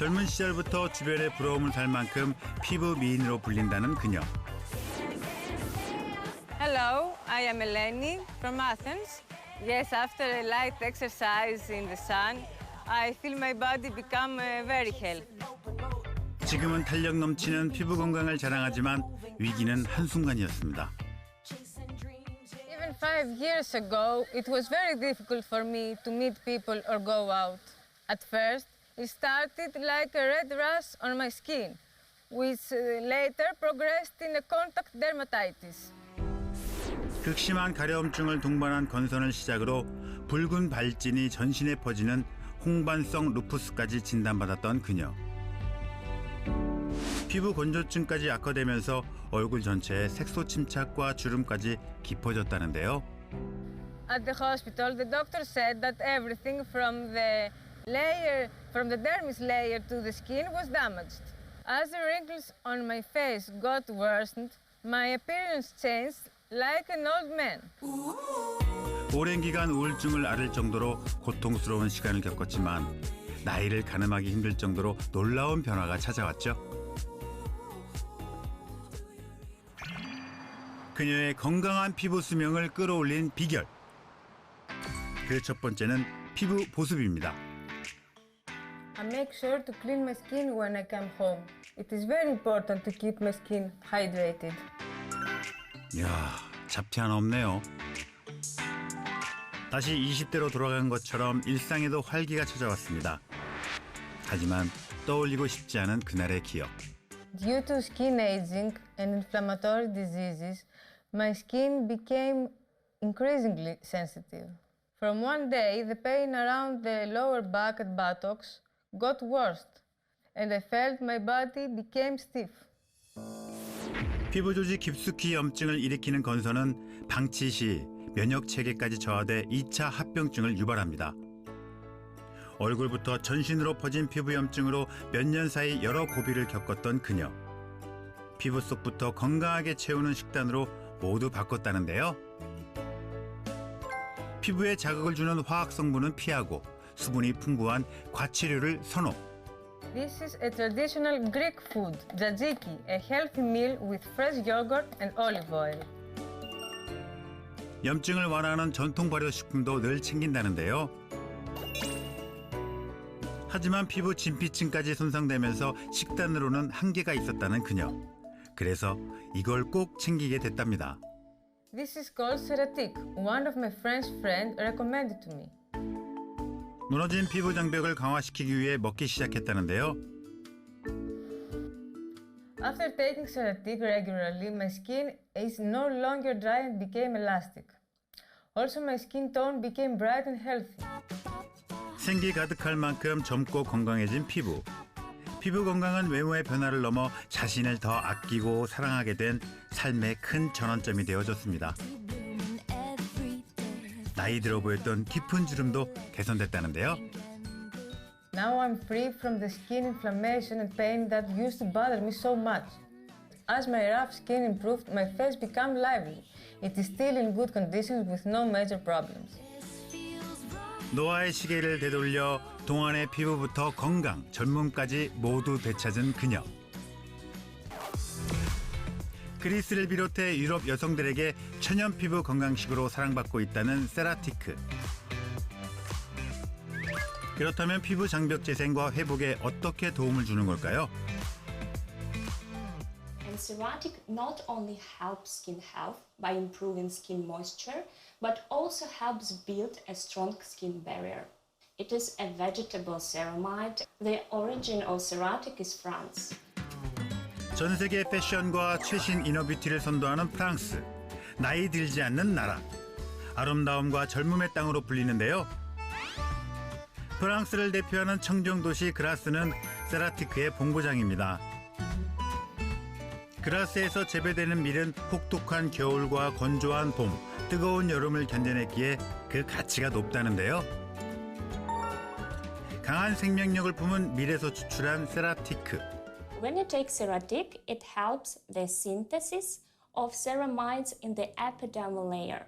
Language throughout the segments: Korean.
젊은 시절부터 주변의 부러움을 살 만큼 피부 미인으로 불린다는 그녀. Hello, I am Eleni from Athens. Yes, after a light exercise in the sun, I feel my body become very healthy. 지금은 탄력 넘치는 피부 건강을 자랑하지만 위기는 한순간이었습니다. Even 5 years ago, it was very difficult for me to meet people or go out. At first, it started like a red rash on my skin, which later progressed in a contact dermatitis. 극심한 가려움증을 동반한 건선을 시작으로 붉은 발진이 전신에 퍼지는 홍반성 루푸스까지 진단받았던 그녀. 피부 건조증까지 악화되면서 얼굴 전체에 색소 침착과 주름까지 깊어졌다는데요. At the hospital, the doctor said that everything from the dermis layer to the skin was damaged. As the wrinkles on my face got worsened, my appearance changed like an old man. 오랜 기간 우울증을 앓을 정도로 고통스러운 시간을 겪었지만 나이를 가늠하기 힘들 정도로 놀라운 변화가 찾아왔죠. 그녀의 건강한 피부 수명을 끌어올린 비결. 그 첫 번째는 피부 보습입니다. I make sure to clean my skin when I come home. It is very important to keep my skin hydrated. 이야, 잡티 하나 없네요. 다시 20대로 돌아간 것처럼 일상에도 활기가 찾아왔습니다. 하지만 떠올리고 싶지 않은 그날의 기억. Due to skin aging and inflammatory diseases, my skin became increasingly sensitive. From one day, the pain around the lower back and buttocks got worse, and I felt my body became stiff. 피부 조직 깊숙이 염증을 일으키는 건선은 방치 시 면역 체계까지 저하돼 2차 합병증을 유발합니다. 얼굴부터 전신으로 퍼진 피부 염증으로 몇 년 사이 여러 고비를 겪었던 그녀. 피부 속부터 건강하게 채우는 식단으로 모두 바꿨다는데요. 피부에 자극을 주는 화학 성분은 피하고 수분이 풍부한 과채류를 선호. This is a traditional Greek food, tzatziki, a healthy meal with fresh yogurt and olive oil. 염증을 완화하는 전통 발효식품도 늘 챙긴다는데요. 하지만 피부 진피층까지 손상되면서 식단으로는 한계가 있었다는 그녀. 그래서 이걸 꼭 챙기게 됐답니다. This is called Ceratic. One of my friend's friend recommended to me. 무너진 피부 장벽을 강화시키기 위해 먹기 시작했다는데요. After taking Ceratic regularly, my skin is no longer dry and became elastic. Also, my skin tone became bright and healthy. 생기 가득할 만큼 젊고 건강해진 피부. 피부 건강은 외모의 변화를 넘어 자신을 더 아끼고 사랑하게 된 삶의 큰 전환점이 되어줬습니다. 나이 들어 보였던 깊은 주름도 개선됐다는데요. Now I'm free from the skin inflammation and pain that used to bother me so much. As my rough skin improved, my face became lively. It is still in good conditions with no major problems. 노화의 시계를 되돌려 동안의 피부부터 건강, 젊음까지 모두 되찾은 그녀. 그리스를 비롯해 유럽 여성들에게 천연 피부 건강식으로 사랑받고 있다는 세라티크. 그렇다면 피부 장벽 재생과 회복에 어떻게 도움을 주는 걸까요? And Ceratic not only helps skin health by improving skin moisture, but also helps build a strong skin barrier. It is a vegetable ceramide. The origin of Ceratic is France. 전 세계 패션과 최신 이너뷰티를 선도하는 프랑스. 나이 들지 않는 나라. 아름다움과 젊음의 땅으로 불리는데요. 프랑스를 대표하는 청정도시 그라스는 세라티크의 본고장입니다. 그라스에서 재배되는 밀은 혹독한 겨울과 건조한 봄, 뜨거운 여름을 견뎌냈기에 그 가치가 높다는데요. 강한 생명력을 품은 밀에서 추출한 세라티크. When you take Ceratic, it helps the synthesis of ceramides in the epidermal layer.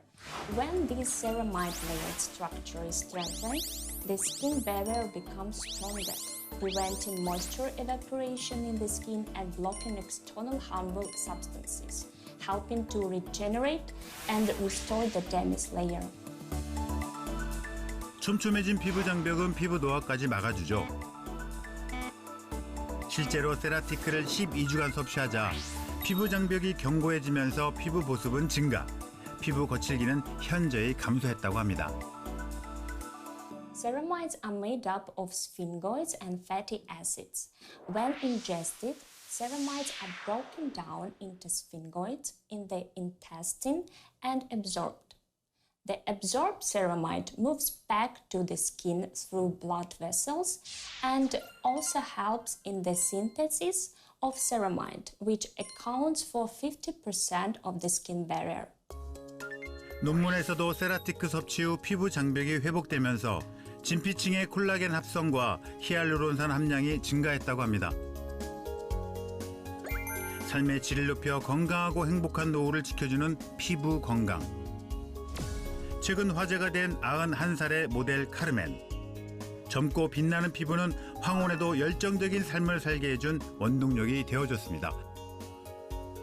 When this ceramide layer structure is strengthened, the skin barrier becomes stronger. preventing moisture evaporation in the skin and blocking external harmful substances, helping to regenerate and restore the damaged layer. 촘촘해진 피부 장벽은 피부 노화까지 막아주죠. 실제로 세라티크를 12주간 섭취하자 피부 장벽이 견고해지면서 피부 보습은 증가, 피부 거칠기는 현저히 감소했다고 합니다. Ceramides are made up of sphingolics and fatty acids. When ingested, ceramides are broken down into sphingolics in the intestine and absorbed. The absorbed ceramide moves back to the skin through blood vessels and also helps in the synthesis of ceramide, which accounts for 50% of the skin barrier. 논문에서도 세라티크 섭취 후 피부 장벽이 회복되면서 진피층의 콜라겐 합성과 히알루론산 함량이 증가했다고 합니다. 삶의 질을 높여 건강하고 행복한 노후를 지켜주는 피부 건강. 최근 화제가 된 91살의 모델 카르멘. 젊고 빛나는 피부는 황혼에도 열정적인 삶을 살게 해준 원동력이 되어줬습니다.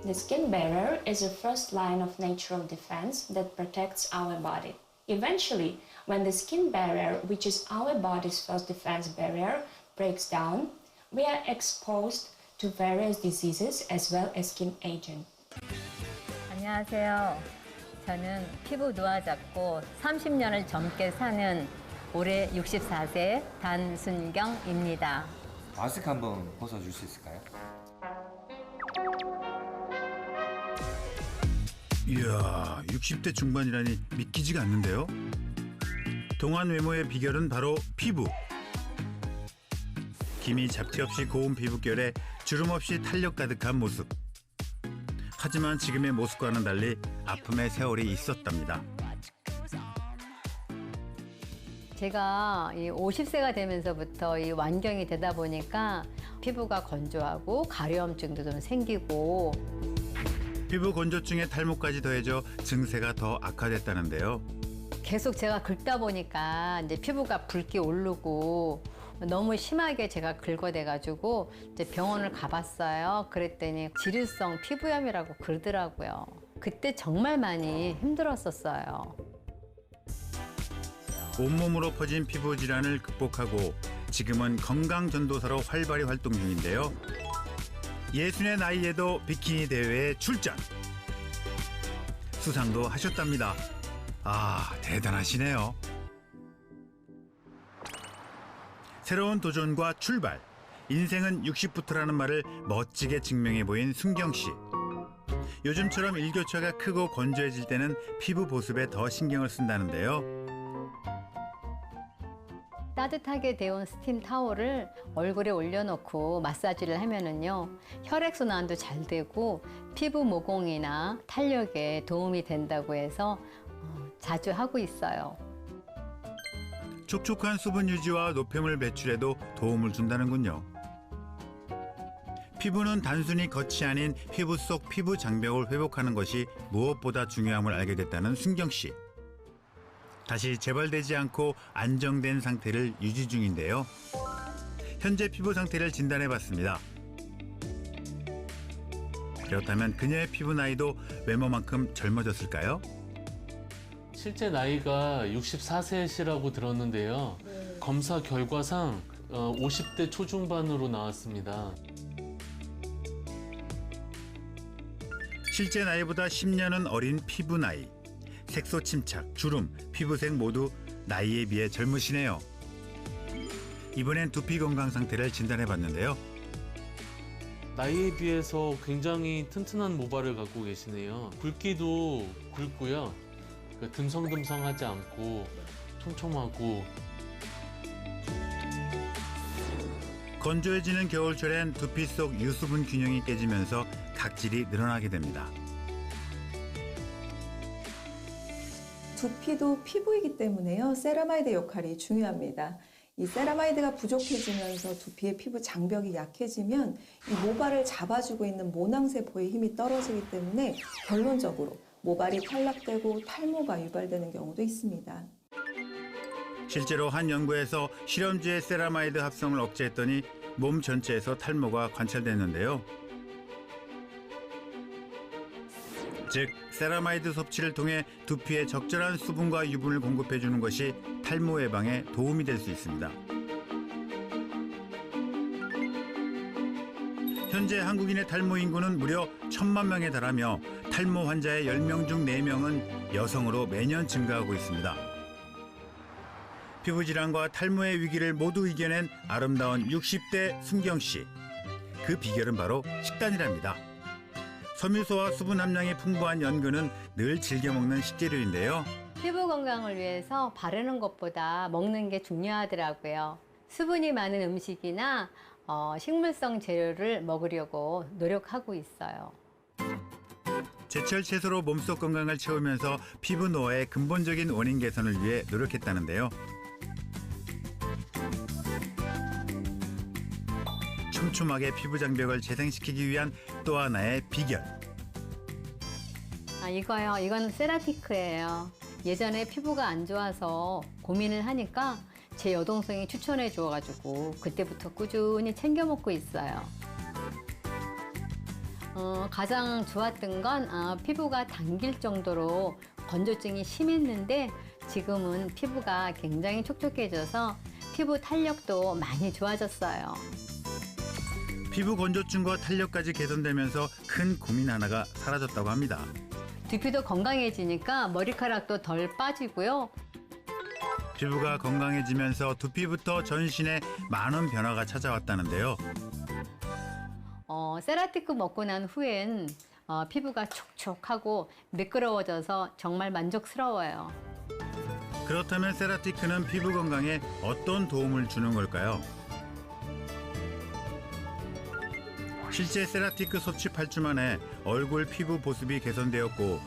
The skin barrier is a first line of natural defense that protects our body. Eventually, when the skin barrier, which is our body's first defense barrier, breaks down, we are exposed to various diseases as well as skin aging. 안녕하세요. 저는 피부 노화 잡고 30년을 젊게 사는 올해 64세 단순경입니다. 마스크 한번 벗어줄 수 있을까요? 이야, 60대 중반이라니 믿기지가 않는데요. 동안 외모의 비결은 바로 피부. 기미 잡티 없이 고운 피부결에 주름 없이 탄력 가득한 모습. 하지만 지금의 모습과는 달리 아픔의 세월이 있었답니다. 제가 이 50세가 되면서부터 이 완경이 되다 보니까 피부가 건조하고 가려움증도 좀 생기고 피부 건조증에 탈모까지 더해져 증세가 더 악화됐다는데요. 계속 제가 긁다 보니까 이제 피부가 붉게 오르고 너무 심하게 제가 긁어대가지고 이제 병원을 가봤어요. 그랬더니 지루성 피부염이라고 그러더라고요. 그때 정말 많이 힘들었었어요. 온몸으로 퍼진 피부 질환을 극복하고 지금은 건강 전도사로 활발히 활동 중인데요. 60의 나이에도 비키니 대회에 출전. 수상도 하셨답니다. 아, 대단하시네요. 새로운 도전과 출발. 인생은 60부터라는 말을 멋지게 증명해 보인 순경 씨. 요즘처럼 일교차가 크고 건조해질 때는 피부 보습에 더 신경을 쓴다는데요. 따뜻하게 데운 스팀 타올을 얼굴에 올려놓고 마사지를 하면은요, 혈액순환도 잘 되고 피부 모공이나 탄력에 도움이 된다고 해서 자주 하고 있어요. 촉촉한 수분 유지와 노폐물 배출에도 도움을 준다는군요. 피부는 단순히 겉이 아닌 피부 속 피부 장벽을 회복하는 것이 무엇보다 중요함을 알게 됐다는 순경 씨. 다시 재발되지 않고 안정된 상태를 유지 중인데요. 현재 피부 상태를 진단해봤습니다. 그렇다면 그녀의 피부 나이도 외모만큼 젊어졌을까요? 실제 나이가 64세시라고 들었는데요. 검사 결과상 50대 초중반으로 나왔습니다. 실제 나이보다 10년은 어린 피부 나이. 색소 침착, 주름, 피부색 모두 나이에 비해 젊으시네요. 이번엔 두피 건강 상태를 진단해봤는데요. 나이에 비해서 굉장히 튼튼한 모발을 갖고 계시네요. 굵기도 굵고요. 듬성듬성하지 않고 촘촘하고. 건조해지는 겨울철엔 두피 속 유수분 균형이 깨지면서 각질이 늘어나게 됩니다. 두피도 피부이기 때문에요. 세라마이드 역할이 중요합니다. 이 세라마이드가 부족해지면서 두피의 피부 장벽이 약해지면 이 모발을 잡아주고 있는 모낭세포의 힘이 떨어지기 때문에 결론적으로 모발이 탈락되고 탈모가 유발되는 경우도 있습니다. 실제로 한 연구에서 실험주의 세라마이드 합성을 억제했더니 몸 전체에서 탈모가 관찰됐는데요. 즉, 세라마이드 섭취를 통해 두피에 적절한 수분과 유분을 공급해주는 것이 탈모 예방에 도움이 될 수 있습니다. 현재 한국인의 탈모 인구는 무려 1,000만 명에 달하며 탈모 환자의 10명 중 4명은 여성으로 매년 증가하고 있습니다. 피부질환과 탈모의 위기를 모두 이겨낸 아름다운 60대 순경 씨. 그 비결은 바로 식단이랍니다. 섬유소와 수분 함량이 풍부한 연근은 늘 즐겨 먹는 식재료인데요. 피부 건강을 위해서 바르는 것보다 먹는 게 중요하더라고요. 수분이 많은 음식이나 식물성 재료를 먹으려고 노력하고 있어요. 제철 채소로 몸속 건강을 채우면서 피부 노화의 근본적인 원인 개선을 위해 노력했다는데요. 촘촘하게 피부 장벽을 재생시키기 위한 또 하나의 비결. 이거요. 이건 세라피크예요. 예전에 피부가 안 좋아서 고민을 하니까 제 여동생이 추천해 줘가지고 그때부터 꾸준히 챙겨 먹고 있어요. 가장 좋았던 건 피부가 당길 정도로 건조증이 심했는데 지금은 피부가 굉장히 촉촉해져서 피부 탄력도 많이 좋아졌어요. 피부 건조증과 탄력까지 개선되면서 큰 고민 하나가 사라졌다고 합니다. 두피도 건강해지니까 머리카락도 덜 빠지고요. 피부가 건강해지면서 두피부터 전신에 많은 변화가 찾아왔다는데요. 세라티크 먹고 난 후엔 피부가 촉촉하고 매끄러워져서 정말 만족스러워요. 그렇다면 세라티크는 피부 건강에 어떤 도움을 주는 걸까요? 실제 세라티크 섭취 8주 만에 얼굴 피부 보습이 개선되었고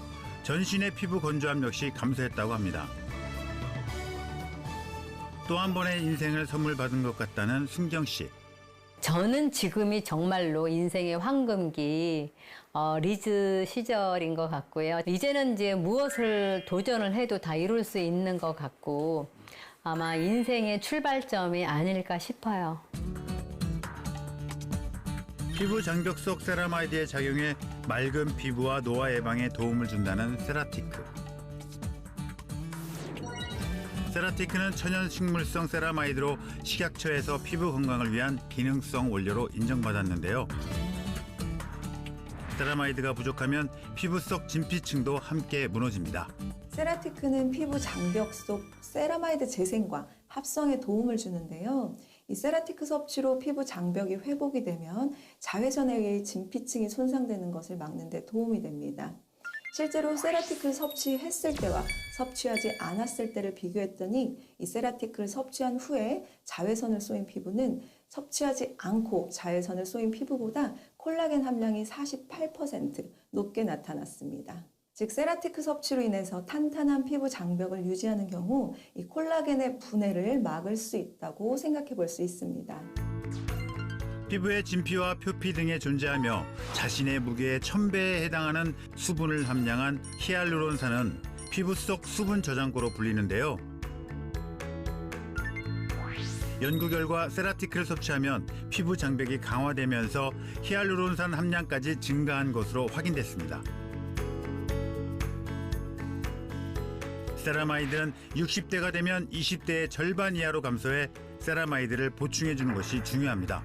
전신의 피부 건조함 역시 감소했다고 합니다. 또 한 번의 인생을 선물 받은 것 같다는 순경 씨. 저는 지금이 정말로 인생의 황금기 리즈 시절인 것 같고요. 이제는 이제 무엇을 도전을 해도 다 이룰 수 있는 것 같고 아마 인생의 출발점이 아닐까 싶어요. 피부 장벽 속 세라마이드의 작용에 맑은 피부와 노화 예방에 도움을 준다는 세라티크. 세라티크는 천연 식물성 세라마이드로 식약처에서 피부 건강을 위한 기능성 원료로 인정받았는데요. 세라마이드가 부족하면 피부 속 진피층도 함께 무너집니다. 세라티크는 피부 장벽 속 세라마이드 재생과 합성에 도움을 주는데요. 이 세라티크 섭취로 피부 장벽이 회복이 되면 자외선에 의해 진피층이 손상되는 것을 막는 데 도움이 됩니다. 실제로 세라티크를 섭취했을 때와 섭취하지 않았을 때를 비교했더니 이 세라티크를 섭취한 후에 자외선을 쏘인 피부는 섭취하지 않고 자외선을 쏘인 피부보다 콜라겐 함량이 48% 높게 나타났습니다. 즉 세라티크 섭취로 인해서 탄탄한 피부 장벽을 유지하는 경우 이 콜라겐의 분해를 막을 수 있다고 생각해 볼 수 있습니다. 피부의 진피와 표피 등에 존재하며 자신의 무게의 1000배에 해당하는 수분을 함량한 히알루론산은 피부 속 수분 저장고로 불리는데요. 연구 결과 세라티크를 섭취하면 피부 장벽이 강화되면서 히알루론산 함량까지 증가한 것으로 확인됐습니다. 세라마이드는 60대가 되면 20대의 절반 이하로 감소해 세라마이드를 보충해 주는 것이 중요합니다.